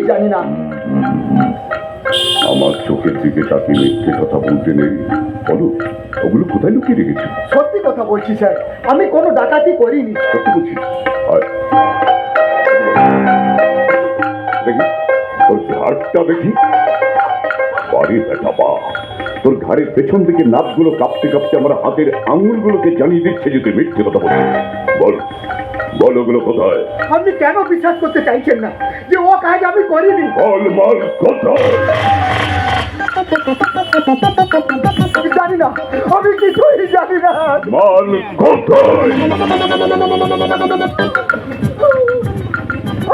ঠিক জানি না। আমার চোখের দিকে তাকে মিথ্যে কথা বলতে নেই। বলো, ওগুলো কোথায় লুকিয়ে রেখেছো? সত্যি কথা বলছি স্যার, আমি কোনো ডাকাতি করিনি। সত্যি বলছিস? দেখি তোর ঘাড়টা দেখি। বাড়ি বেটা বা, তোর ঘাড়ের পেছন দিকে নাকগুলো কাঁপতে কাঁপতে আমার হাতের আঙুলগুলোকে জানিয়ে দিচ্ছে যে তুই মিথ্যে কথা বলছিস। বল বল, ওগুলো কোথায়? আপনি কেন বিশ্বাস করতে চাইছেন না যে ও কাজ আমি করিনি? বল মাল কোথায়? জানি না, আমি কিছুই জানি না। মাল কোথায়?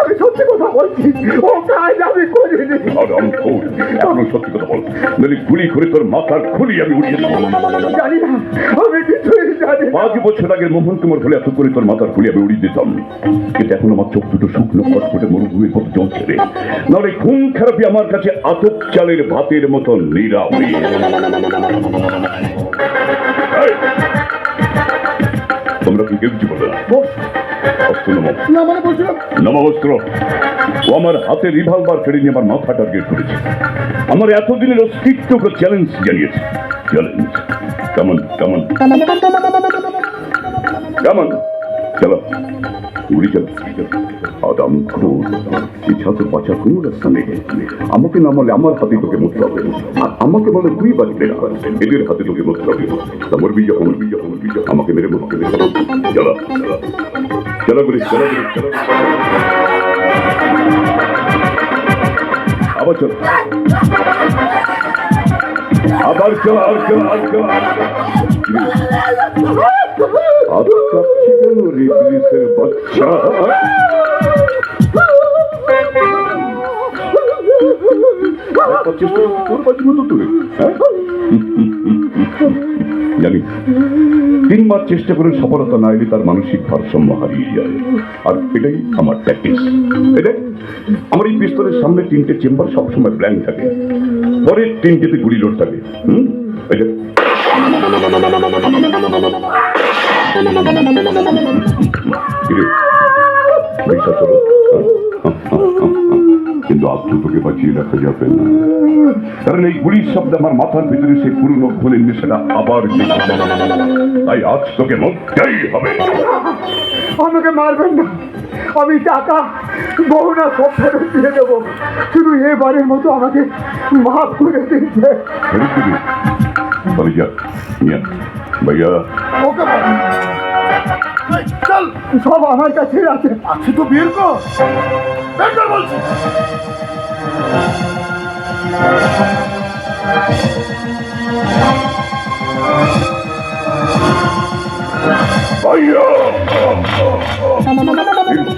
আমি সত্যি কথা বলছি, ও কাজ আমি করিনি। আরাম খোর, এখন সত্যি কথা বল, নইলে গুলি করে তোর মাথার খুলি আমি উড়িয়ে দেবো। জানি না, আমি কিছুই জানি না। 5 বছর আগের মোহন কুমার হলে এত করে তোর মাথার খুলি আমি উড়িয়ে দিতাম, কিন্তু এখন আমার চোখ দুটো শুকনো কটকটে মরুভূমির মতো জ্বলছে রে। নাহলে খুন খারাপি আমার কাছে আতপ চালের ভাতের মতো নিরাপদ। তোমরা কি কেউ কিছু বলবে না? অস্ত্র নামাও। না মানে বলছিলাম, নামাও অস্ত্র। ও আমার হাতে রিভলভার ফেলে নিয়ে আমার মাথা টার্গেট করেছে, আমার এতদিনের অস্তিত্বকে চ্যালেঞ্জ জানিয়েছে। চ্যালেঞ্জ কেমন কেমন কেমন? চলো গুলি চলো। আদাম খোর, এছাড়া তো বাঁচার কোনো রাস্তা নেই। আমাকে না মারলে আমার হাতে তোকে মরতে হবে, আর আমাকে বলে তুই বাঁচবে না, এদের হাতে তোকে মরতে হবে। তা মরবি যখন আমাকে মেরে মরতে হবে। চলো চলো গুলি, চলো গুলি, চলো। আবার চলো, আবার চলো, আর চলো, আর চলো, আর চলো। আবার কাঁপছি কেন রে পুলিশের বাচ্চা? জানি 3 মাস চেষ্টা করে সফলতা না এলে তার মানসিক ভারসাম্য হারিয়ে যায়, আর এটাই আমার প্র্যাকটিস। এটাই আমার এই পিস্তলের সামনে 3টে চেম্বার সবসময় ব্ল্যাঙ্ক থাকে, পরের 3টেতে গুলি লোড থাকে। এটা কিন্তু আত্মটোকে বাঁচিয়ে রাখা যাবে না, কারণ এই গুলির শব্দ আমার মাথার ভিতরে সেই পুরনো খুনের নেশাটা আবার, তাই আজ তোকে মরতেই হবে। আমাকে মারবেন না, আমি টাকা গহনা সব ফেরত দিয়ে দেবো, শুধু এবারের মতো আমাকে মাফ করে দিচ্ছে। ভাইয়া ওকে চল, সব আমার কাছে আছে। আছে তো বের কর, বের কর বলছি।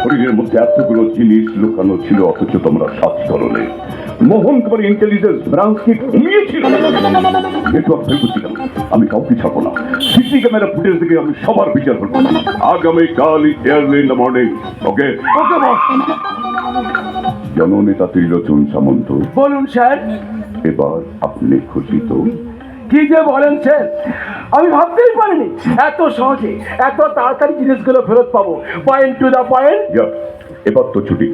শরীরের মধ্যে এতগুলো জিনিস লুকানো ছিল, অথচ তোমরা 7 ধরনের। মোহন কুমার ইন্টেলিজেন্স ব্রাঞ্চকে ঘুমিয়েছিল। নেটওয়ার্ক ফেল করছিলাম, আমি কাউকে ছাড়বো না। সিসি ক্যামেরা ফুটেজ থেকে আমি সবার বিচার করবো। আগামীকাল এয়ারলি ইন দ্য মর্নিং। ওকে ওকে বস। জননেতা ত্রিলোচন সামন্ত বলুন স্যার। এবার আপনি খুশি তো? কি যে বলেন স্যার, আমি ভাবতেই পারিনি এত সহজে এত তাড়াতাড়ি জিনিসগুলো ফেরত পাবো। Point to the point. এবার তো ছুটি।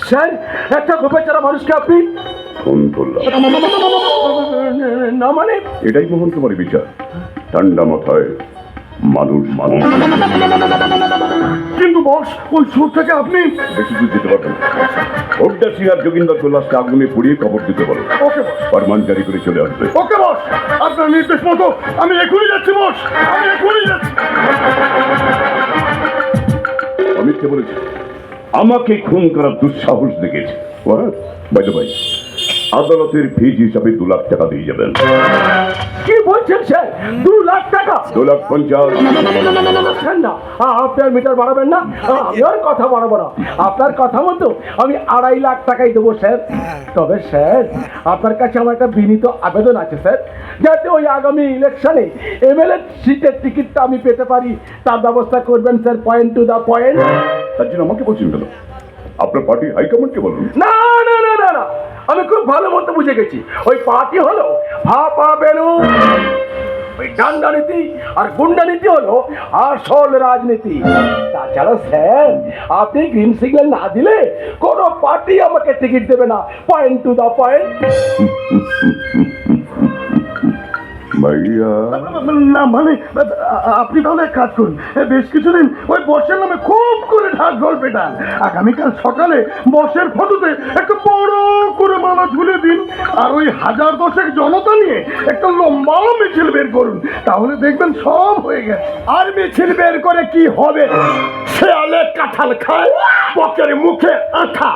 স্যার, একটা গোপেচারা মানুষকে আপনি ফোন করলাম না মানে? এটাই মোহন কুমারের বিচার। ঠান্ডা মাথায় মানুষ মানুষ। কিন্তু বস, ওই সুর থেকে আপনি বেশি দূর যেতে পারবেন। ওটা সিং আর যোগিন্দর লাশকে আগুনে পুড়িয়ে কবর দিতে পারো। ওকে বস। ফরমান জারি করে চলে আসবে। ওকে বস, আপনার নির্দেশ মতো আমি এখনই যাচ্ছি বস, আমি এখনই যাচ্ছি। অমিতকে বলেছে আমাকে খুন করার দুঃসাহস দেখেছে। ভাই আদালতের ফিজ হিসাবে 2 লাখ টাকা দিয়ে যাবেন। কি বলছেন স্যার? 2 লাখ টাকা 2,50,000। না, আপনি আর মিটার বাড়াবেন না, আমি আর কথা বাড়াবো না। আপনার কথা মতো আমি 2.5 লাখ টাকাই দেবো স্যার। তবে স্যার, আপনার কাছে আমার একটা বিনীত আবেদন আছে স্যার, যাতে ওই আগামী ইলেকশনে এমএলএ সিটের টিকিটটা আমি পেতে পারি, তার ব্যবস্থা করবেন sir. Point to the point. তার জন্য আমাকে বলছেন কেন? আপনার পার্টি হাইকমান্ডকে বলুন। না না না না না, আমি খুব ভালো মতো বুঝে গেছি। ওই পার্টি হলো ভাপা বেলুন, ওই ডান্ডা নীতি আর গুন্ডা নীতি হলো আসল রাজনীতি। তাছাড়া স্যার, আপনি গ্রিন সিগন্যাল না দিলে কোনো পার্টি আমাকে টিকিট দেবে না। Point to the point. ভাইয়া, না মানে আপনি তাহলে এক কাজ করুন, বেশ কিছুদিন ওই বসের নামে খুব করে ঢাক ঢোল পেটান। আগামীকাল সকালে বসের ফটোতে একটা বড় করে মালা ঝুলে দিন, আর ওই 1000-10 জনতা নিয়ে একটা লম্বা মিছিল বের করুন। তাহলে দেখবেন সব হয়ে গেছে। আর মিছিল বের করে কি হবে? শেয়ালে কাঁঠাল খায়, বকের মুখে আঠা।